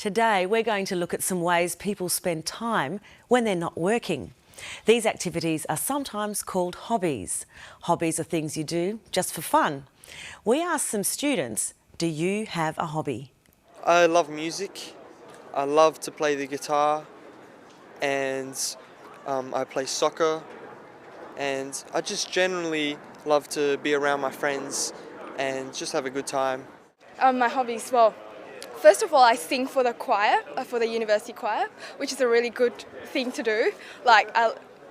Today we're going to look at some ways people spend time when they're not working. These activities are sometimes called hobbies. Hobbies are things you do just for fun. We asked some students, do you have a hobby? I love music. I love to play the guitar, and I play soccer, and I just generally love to be around my friends and just have a good time. My hobbies, well, first of all, I sing for the choir, for the university choir, which is a really good thing to do, like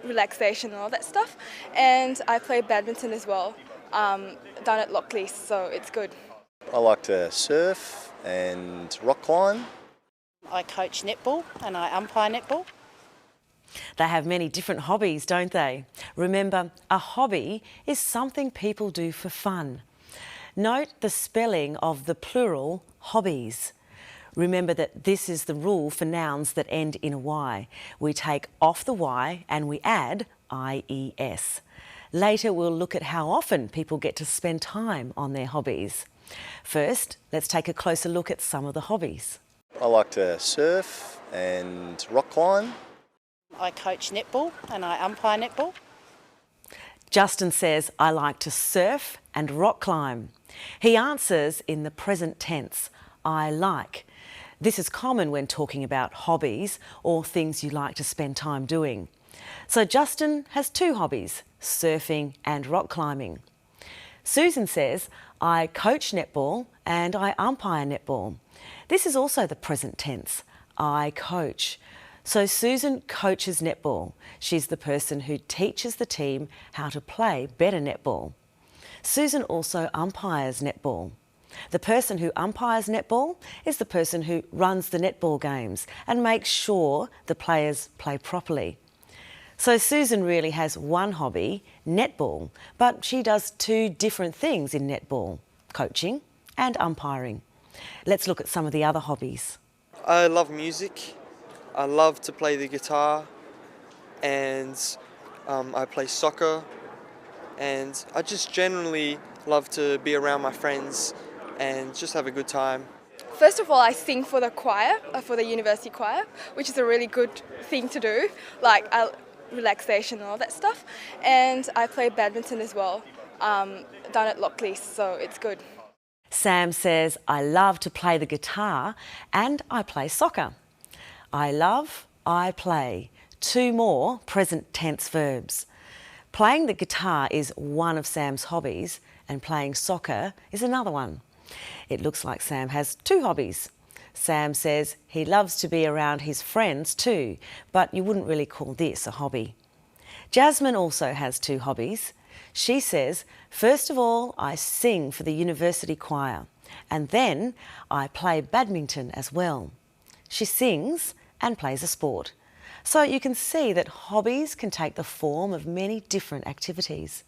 relaxation and all that stuff. And I play badminton as well, down at Lockley, so it's good. I like to surf and rock climb. I coach netball and I umpire netball. They have many different hobbies, don't they? Remember, a hobby is something people do for fun. Note the spelling of the plural hobbies. Remember that this is the rule for nouns that end in a Y. We take off the Y and we add IES. Later we'll look at how often people get to spend time on their hobbies. First, let's take a closer look at some of the hobbies. I like to surf and rock climb. I coach netball and I umpire netball. Justin says, I like to surf and rock climb. He answers in the present tense, I like. This is common when talking about hobbies or things you like to spend time doing. So Justin has two hobbies, surfing and rock climbing. Susan says, I coach netball and I umpire netball. This is also the present tense, I coach. So Susan coaches netball. She's the person who teaches the team how to play better netball. Susan also umpires netball. The person who umpires netball is the person who runs the netball games and makes sure the players play properly. So Susan really has one hobby, netball, but she does two different things in netball, coaching and umpiring. Let's look at some of the other hobbies. I love music. I love to play the guitar, and I play soccer, and I just generally love to be around my friends and just have a good time. First of all, I sing for the choir, for the university choir, which is a really good thing to do, like relaxation and all that stuff. And I play badminton as well, down at Lockley, so it's good. Sam says, I love to play the guitar and I play soccer. I love, I play. Two more present tense verbs. Playing the guitar is one of Sam's hobbies and playing soccer is another one. It looks like Sam has two hobbies. Sam says he loves to be around his friends too, but you wouldn't really call this a hobby. Jasmine also has two hobbies. She says, first of all, I sing for the university choir, and then I play badminton as well. She sings and plays a sport. So you can see that hobbies can take the form of many different activities.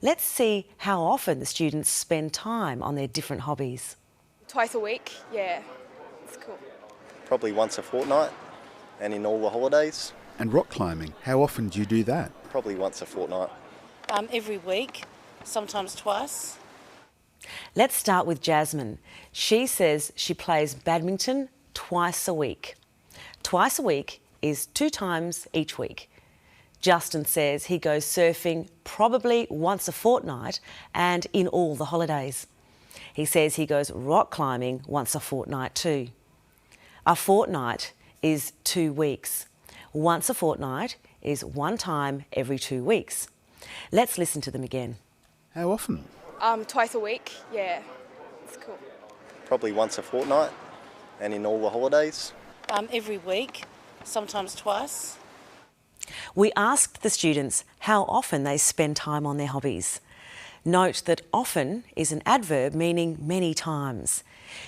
Let's see how often the students spend time on their different hobbies. Twice a week, yeah, it's cool. Probably once a fortnight, and in all the holidays. And rock climbing, how often do you do that? Probably once a fortnight. Every week, sometimes twice. Let's start with Jasmine. She says she plays badminton twice a week. Twice a week is 2 times each week. Justin says he goes surfing probably once a fortnight and in all the holidays. He says he goes rock climbing once a fortnight too. A fortnight is 2 weeks. Once a fortnight is 1 time every 2 weeks. Let's listen to them again. How often? Twice a week, yeah, it's cool. Probably once a fortnight, and in all the holidays. Every week, sometimes twice. We asked the students how often they spend time on their hobbies. Note that often is an adverb meaning many times.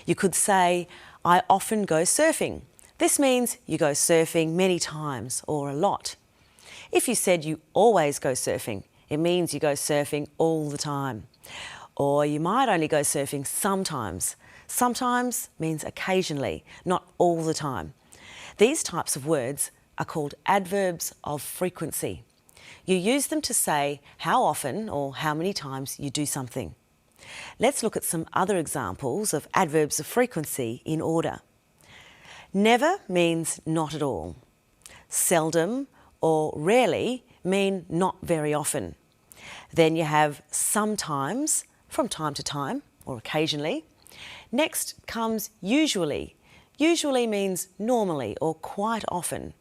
You could say, I often go surfing. This means you go surfing many times or a lot. If you said you always go surfing, it means you go surfing all the time. Or you might only go surfing sometimes. Sometimes means occasionally, not all the time. These types of words are called adverbs of frequency. You use them to say how often or how many times you do something. Let's look at some other examples of adverbs of frequency in order. Never means not at all. Seldom or rarely mean not very often. Then you have sometimes, from time to time or occasionally. Next comes usually. Usually means normally or quite often.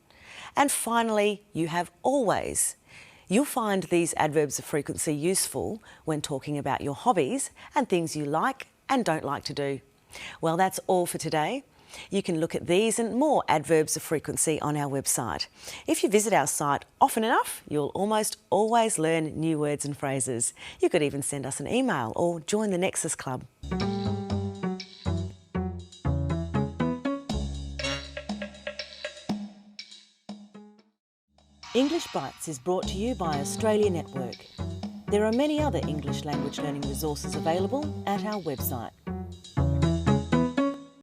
And finally, you have always. You'll find these adverbs of frequency useful when talking about your hobbies and things you like and don't like to do. Well, that's all for today. You can look at these and more adverbs of frequency on our website. If you visit our site often enough, you'll almost always learn new words and phrases. You could even send us an email or join the Nexus Club. English Bites is brought to you by Australia Network. There are many other English language learning resources available at our website.